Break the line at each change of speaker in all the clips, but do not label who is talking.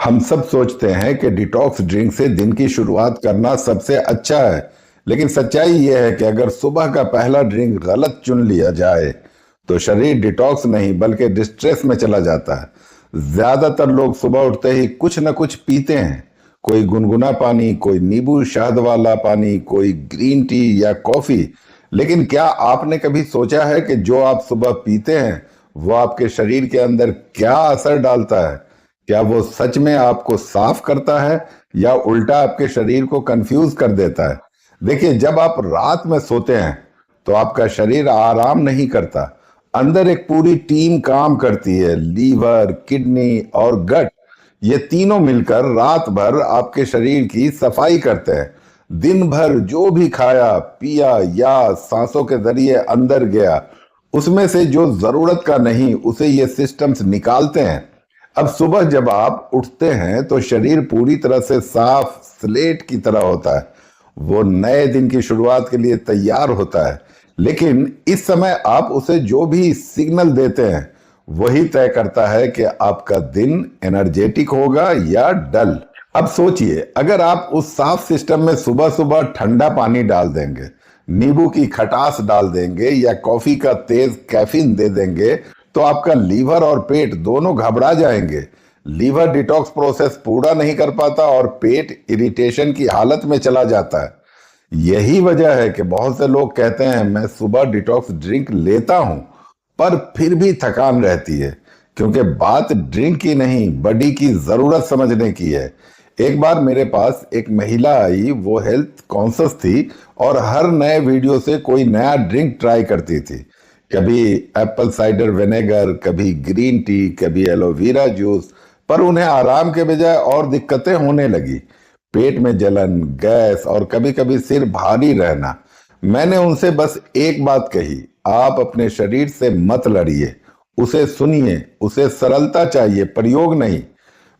हम सब सोचते हैं कि डिटॉक्स ड्रिंक से दिन की शुरुआत करना सबसे अच्छा है, लेकिन सच्चाई यह है कि अगर सुबह का पहला ड्रिंक गलत चुन लिया जाए, तो शरीर डिटॉक्स नहीं बल्कि डिस्ट्रेस में चला जाता है। ज्यादातर लोग सुबह उठते ही कुछ न कुछ पीते हैं। कोई गुनगुना पानी, कोई नींबू शहद वाला पानी, कोई ग्रीन टी या कॉफी। लेकिन क्या आपने कभी सोचा है कि जो आप सुबह पीते हैं, वो आपके शरीर के अंदर क्या असर डालता है? क्या वो सच में आपको साफ करता है या उल्टा आपके शरीर को कंफ्यूज कर देता है? देखिए, जब आप रात में सोते हैं तो आपका शरीर आराम नहीं करता। अंदर एक पूरी टीम काम करती है। लीवर, किडनी और गट, ये तीनों मिलकर रात भर आपके शरीर की सफाई करते हैं। दिन भर जो भी खाया पिया या सांसों के जरिए अंदर गया, उसमें से जो जरूरत का नहीं, उसे ये सिस्टम्स निकालते हैं। अब सुबह जब आप उठते हैं तो शरीर पूरी तरह से साफ स्लेट की तरह होता है। वो नए दिन की शुरुआत के लिए तैयार होता है। लेकिन इस समय आप उसे जो भी सिग्नल देते हैं, वही तय करता है कि आपका दिन एनर्जेटिक होगा या डल। अब सोचिए, अगर आप उस साफ सिस्टम में सुबह सुबह ठंडा पानी डाल देंगे, नींबू की खटास डाल देंगे या कॉफी का तेज कैफीन दे देंगे, तो आपका लीवर और पेट दोनों घबरा जाएंगे। लीवर डिटॉक्स प्रोसेस पूरा नहीं कर पाता और पेट इरिटेशन की हालत में चला जाता है। यही वजह है कि बहुत से लोग कहते हैं, मैं सुबह डिटॉक्स ड्रिंक लेता हूं, पर फिर भी थकान रहती है। क्योंकि बात ड्रिंक की नहीं, बॉडी की जरूरत समझने की है। एक बार मेरे पास एक महिला आई, वो हेल्थ कॉन्शियस थी और हर नए वीडियो से कोई नया ड्रिंक ट्राई करती थी। कभी एप्पल साइडर विनेगर, कभी ग्रीन टी, कभी एलोवेरा जूस। पर उन्हें आराम के बजाय और दिक्कतें होने लगी। पेट में जलन, गैस और कभी कभी सिर भारी रहना। मैंने उनसे बस एक बात कही, आप अपने शरीर से मत लड़िए, उसे सुनिए। उसे सरलता चाहिए, प्रयोग नहीं।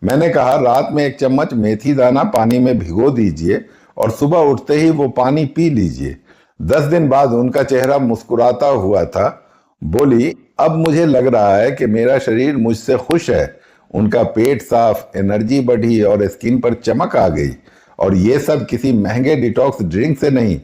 मैंने कहा, रात में एक चम्मच मेथी दाना पानी में भिगो दीजिए और सुबह उठते ही वो पानी पी लीजिए। 10 दिन बाद उनका चेहरा मुस्कुराता हुआ था। बोली, अब मुझे लग रहा है कि मेरा शरीर मुझसे खुश है। उनका पेट साफ, एनर्जी बढ़ी और स्किन पर चमक आ गई। और ये सब किसी महंगे डिटॉक्स ड्रिंक से नहीं,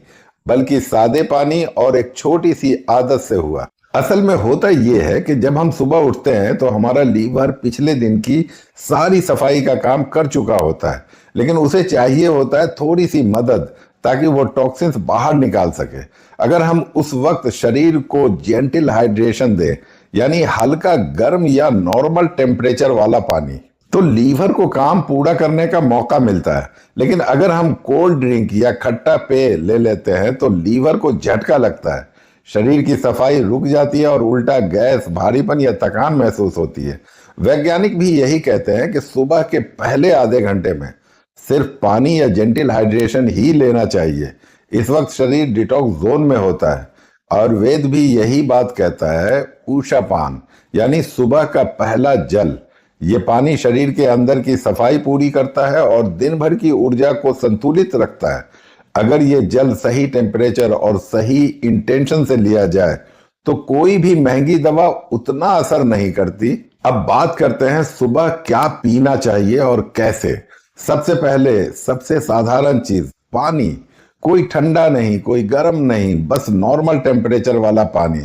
बल्कि सादे पानी और एक छोटी सी आदत से हुआ। असल में होता यह है कि जब हम सुबह उठते हैं तो हमारा लीवर पिछले दिन की सारी सफाई का काम कर चुका होता है, लेकिन उसे चाहिए होता है थोड़ी सी मदद, ताकि वो टॉक्सिन्स बाहर निकाल सके। अगर हम उस वक्त शरीर को जेंटल हाइड्रेशन दें, यानी हल्का गर्म या नॉर्मल टेम्परेचर वाला पानी, तो लीवर को काम पूरा करने का मौका मिलता है। लेकिन अगर हम कोल्ड ड्रिंक या खट्टा पेय ले लेते हैं तो लीवर को झटका लगता है, शरीर की सफाई रुक जाती है और उल्टा गैस, भारीपन या थकान महसूस होती है। वैज्ञानिक भी यही कहते हैं कि सुबह के पहले आधे घंटे में सिर्फ पानी या जेंटल हाइड्रेशन ही लेना चाहिए। इस वक्त शरीर डिटॉक्स जोन में होता है। और वेद भी यही बात कहता है। ऊषा पान, यानी सुबह का पहला जल। ये पानी शरीर के अंदर की सफाई पूरी करता है और दिन भर की ऊर्जा को संतुलित रखता है। अगर ये जल सही टेम्परेचर और सही इंटेंशन से लिया जाए तो कोई भी महंगी दवा उतना असर नहीं करती। अब बात करते हैं सुबह क्या पीना चाहिए और कैसे। सबसे पहले सबसे साधारण चीज, पानी। कोई ठंडा नहीं, कोई गर्म नहीं, बस नॉर्मल टेम्परेचर वाला पानी।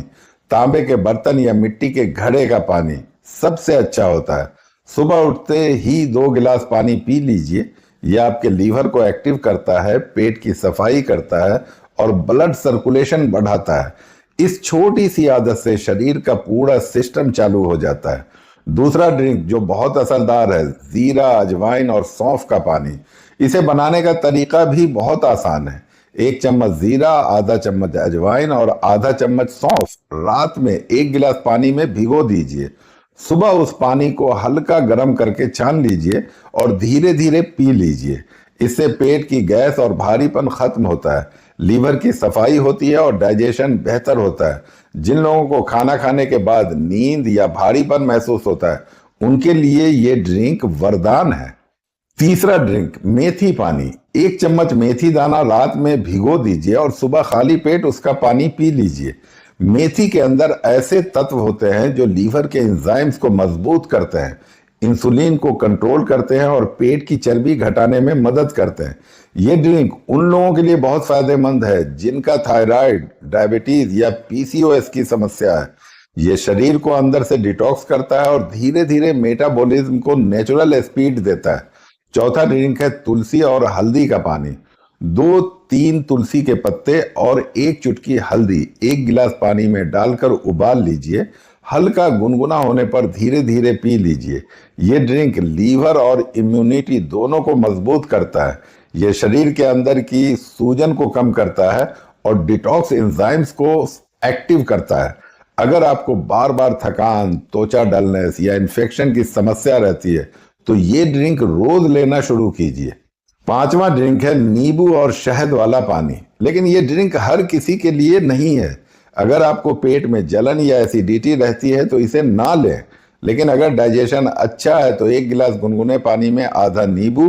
तांबे के बर्तन या मिट्टी के घड़े का पानी सबसे अच्छा होता है। सुबह उठते ही 2 गिलास पानी पी लीजिए। यह आपके लीवर को एक्टिव करता है, पेट की सफाई करता है और ब्लड सर्कुलेशन बढ़ाता है। इस छोटी सी आदत से शरीर का पूरा सिस्टम चालू हो जाता है। दूसरा ड्रिंक जो बहुत असरदार है, जीरा, अजवाइन और सौंफ का पानी। इसे बनाने का तरीका भी बहुत आसान है। 1 चम्मच जीरा, आधा चम्मच अजवाइन और आधा चम्मच सौंफ रात में 1 गिलास पानी में भिगो दीजिए। सुबह उस पानी को हल्का गर्म करके छान लीजिए और धीरे धीरे पी लीजिए। इससे पेट की गैस और भारीपन खत्म होता है, लीवर की सफाई होती है और डाइजेशन बेहतर होता है। जिन लोगों को खाना खाने के बाद नींद या भारीपन महसूस होता है, उनके लिए ये ड्रिंक वरदान है। तीसरा ड्रिंक, मेथी पानी। 1 चम्मच मेथी दाना रात में भिगो दीजिए और सुबह खाली पेट उसका पानी पी लीजिए। मेथी के अंदर ऐसे तत्व होते हैं जो लीवर के एंजाइम्स को मजबूत करते हैं। इंसुलिन को कंट्रोल करते हैं और पेट की चर्बी घटाने में मदद करते हैं। ये ड्रिंक उन लोगों के लिए बहुत फायदेमंद है जिनका थायराइड, डायबिटीज या पीसीओएस की समस्या है। ये शरीर को अंदर से डिटॉक्स करता है और धीरे धीरे मेटाबॉलिज्म को नेचुरल स्पीड देता है। चौथा ड्रिंक है तुलसी और हल्दी का पानी। 2-3 तुलसी के पत्ते और एक चुटकी हल्दी एक गिलास पानी में डालकर उबाल लीजिए। हल्का गुनगुना होने पर धीरे धीरे पी लीजिए। ये ड्रिंक लीवर और इम्यूनिटी दोनों को मजबूत करता है। ये शरीर के अंदर की सूजन को कम करता है और डिटॉक्स एंजाइम्स को एक्टिव करता है। अगर आपको बार बार थकान, त्वचा डलनेस या इन्फेक्शन की समस्या रहती है तो ये ड्रिंक रोज लेना शुरू कीजिए। पांचवा ड्रिंक है नींबू और शहद वाला पानी। लेकिन ये ड्रिंक हर किसी के लिए नहीं है। अगर आपको पेट में जलन या एसिडिटी रहती है तो इसे ना लें। लेकिन अगर डाइजेशन अच्छा है तो एक गिलास गुनगुने पानी में आधा नींबू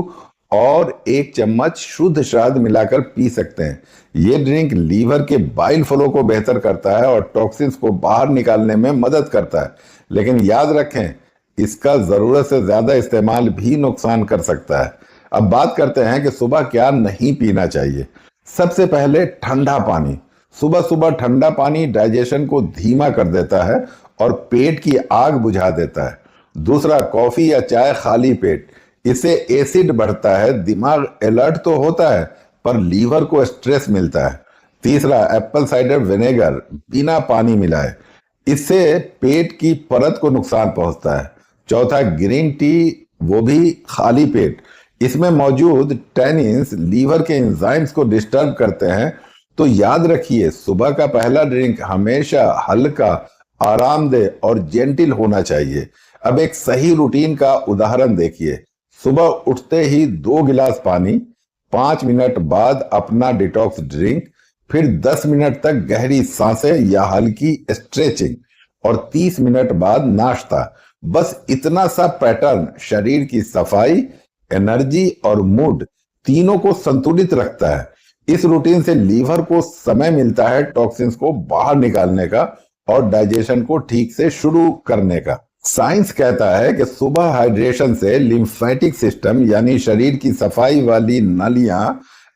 और एक चम्मच शुद्ध शहद मिलाकर पी सकते हैं। ये ड्रिंक लीवर के बाइल फ्लो को बेहतर करता है और टॉक्सिन्स को बाहर निकालने में मदद करता है। लेकिन याद रखें, इसका जरूरत से ज्यादा इस्तेमाल भी नुकसान कर सकता है। अब बात करते हैं कि सुबह क्या नहीं पीना चाहिए। सबसे पहले ठंडा पानी। सुबह सुबह ठंडा पानी डाइजेशन को धीमा कर देता है और पेट की आग बुझा देता है। दूसरा, कॉफी या चाय खाली पेट, इससे एसिड बढ़ता है। दिमाग अलर्ट तो होता है पर लीवर को स्ट्रेस मिलता है। तीसरा, एप्पल साइडर विनेगर बिना पानी मिलाए, इससे पेट की परत को नुकसान पहुंचता है। चौथा, ग्रीन टी, वो भी खाली पेट, इसमें मौजूद टैनिन्स लीवर के एंजाइम्स को डिस्टर्ब करते हैं। तो याद रखिए, सुबह का पहला ड्रिंक हमेशा हल्का, आरामदेह और जेंटिल होना चाहिए। अब एक सही रूटीन का उदाहरण देखिए। सुबह उठते ही 2 गिलास पानी, 5 मिनट बाद अपना डिटॉक्स ड्रिंक, फिर 10 मिनट तक गहरी सांसें या हल्की स्ट्रेचिंग और 30 मिनट बाद नाश्ता। बस इतना सा पैटर्न शरीर की सफाई, एनर्जी और मूड तीनों को संतुलित रखता है। इस रूटीन से लीवर को समय मिलता है टॉक्सिन्स को बाहर निकालने का और डाइजेशन को ठीक से शुरू करने का। साइंस कहता है कि सुबह हाइड्रेशन से लिम्फेटिक सिस्टम यानी शरीर की सफाई वाली नालियां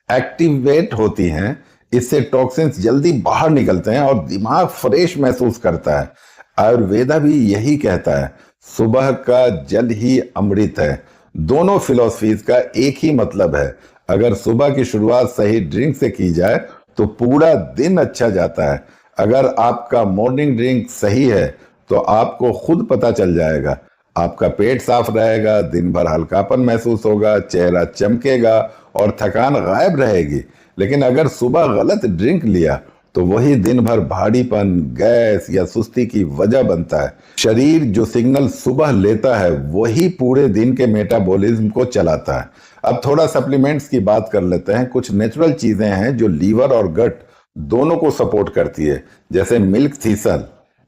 एक्टिवेट होती हैं। इससे टॉक्सिन्स जल्दी बाहर निकलते हैं और दिमाग फ्रेश महसूस करता है। आयुर्वेदा भी यही कहता है, सुबह का जल ही अमृत है। दोनों फिलॉसफीज का एक ही मतलब है, अगर सुबह की शुरुआत सही ड्रिंक से की जाए तो पूरा दिन अच्छा जाता है। अगर आपका मॉर्निंग ड्रिंक सही है तो आपको खुद पता चल जाएगा। आपका पेट साफ रहेगा, दिन भर हल्कापन महसूस होगा, चेहरा चमकेगा और थकान गायब रहेगी। लेकिन अगर सुबह गलत ड्रिंक लिया तो वही दिन भर भारीपन, गैस या सुस्ती की वजह बनता है। शरीर जो सिग्नल सुबह लेता है वही पूरे दिन के मेटाबॉलिज्म को चलाता है। अब थोड़ा सप्लीमेंट्स की बात कर लेते हैं। कुछ नेचुरल चीजें हैं जो लीवर और गट दोनों को सपोर्ट करती है, जैसे मिल्क थीसल,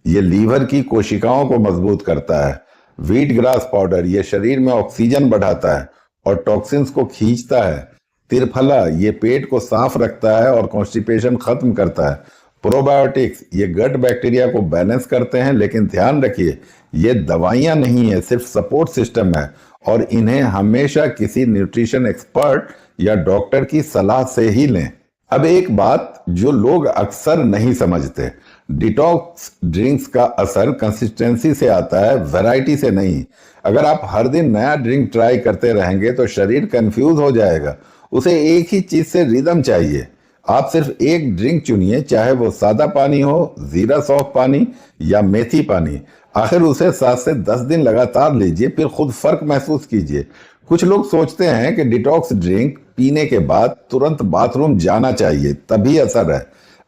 ये लीवर की कोशिकाओं को मजबूत करता है। व्हीट ग्रास पाउडर, ये शरीर में ऑक्सीजन बढ़ाता है और टॉक्सिन्स को खींचता है। त्रिफला, ये पेट को साफ रखता है और कॉन्स्टिपेशन खत्म करता है। प्रोबायोटिक्स, ये गट बैक्टीरिया को बैलेंस करते हैं। लेकिन ध्यान रखिए, ये दवाइयां नहीं है, सिर्फ सपोर्ट सिस्टम है और इन्हें हमेशा किसी न्यूट्रिशन एक्सपर्ट या डॉक्टर की सलाह से ही लें। अब एक बात जो लोग अक्सर नहीं समझते, डिटॉक्स ड्रिंक्स का असर कंसिस्टेंसी से आता है, वैरायटी से नहीं। अगर आप हर दिन नया ड्रिंक ट्राई करते रहेंगे तो शरीर कंफ्यूज हो जाएगा। उसे एक ही चीज से रिदम चाहिए। आप सिर्फ एक ड्रिंक चुनिए, चाहे वो सादा पानी हो, जीरा सौंफ पानी या मेथी पानी। आखिर उसे 7 से 10 दिन लगातार लीजिए, फिर खुद फर्क महसूस कीजिए। कुछ लोग सोचते हैं कि डिटॉक्स ड्रिंक पीने के बाद तुरंत बाथरूम जाना चाहिए तभी असर है।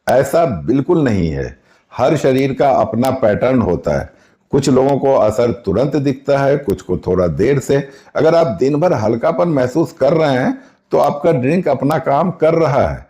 ऐसा बिल्कुल नहीं है। हर शरीर का अपना पैटर्न होता है। कुछ लोगों को असर तुरंत दिखता है, कुछ को थोड़ा देर से। अगर आप दिन भर हल्कापन महसूस कर रहे हैं तो आपका ड्रिंक अपना काम कर रहा है।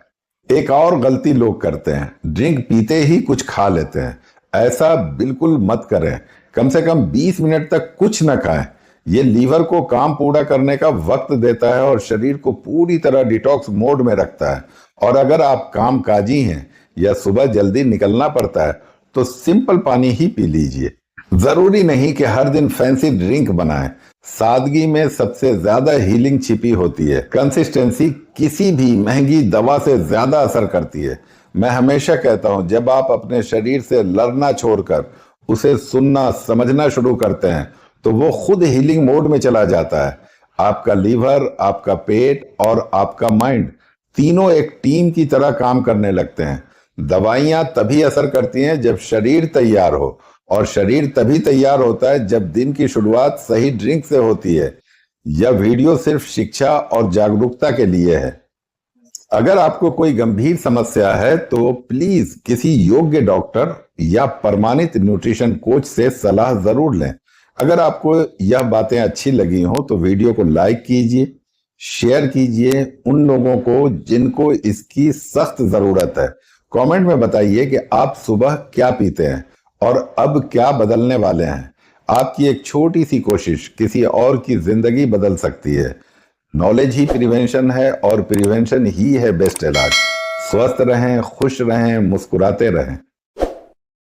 एक और गलती लोग करते हैं, ड्रिंक पीते ही कुछ खा लेते हैं। ऐसा बिल्कुल मत करें। कम से कम 20 मिनट तक कुछ न खाएं। ये लीवर को काम पूरा करने का वक्त देता है और शरीर को पूरी तरह डिटॉक्स मोड में रखता है। और अगर आप काम काजी हैं या सुबह जल्दी निकलना पड़ता है तो सिंपल पानी ही पी लीजिए। जरूरी नहीं कि हर दिन फैंसी ड्रिंक बनाएं। सादगी में सबसे ज्यादा हीलिंग छिपी होती है। कंसिस्टेंसी किसी भी महंगी दवा से ज्यादा असर करती है। मैं हमेशा कहता हूं, जब आप अपने शरीर से लड़ना छोड़कर उसे सुनना समझना शुरू करते हैं तो वो खुद हीलिंग मोड में चला जाता है। आपका लीवर, आपका पेट और आपका माइंड तीनों एक टीम की तरह काम करने लगते हैं। दवाइयां तभी असर करती हैं जब शरीर तैयार हो, और शरीर तभी तैयार होता है जब दिन की शुरुआत सही ड्रिंक से होती है। यह वीडियो सिर्फ शिक्षा और जागरूकता के लिए है। अगर आपको कोई गंभीर समस्या है तो प्लीज किसी योग्य डॉक्टर या प्रमाणित न्यूट्रिशन कोच से सलाह जरूर लें। अगर आपको यह बातें अच्छी लगी हो तो वीडियो को लाइक कीजिए, शेयर कीजिए उन लोगों को जिनको इसकी सख्त जरूरत है। कमेंट में बताइए कि आप सुबह क्या पीते हैं और अब क्या बदलने वाले हैं। आपकी एक छोटी सी कोशिश किसी और की जिंदगी बदल सकती है। नॉलेज ही प्रिवेंशन है और प्रिवेंशन ही है बेस्ट इलाज। स्वस्थ रहें, खुश रहें, मुस्कुराते रहें।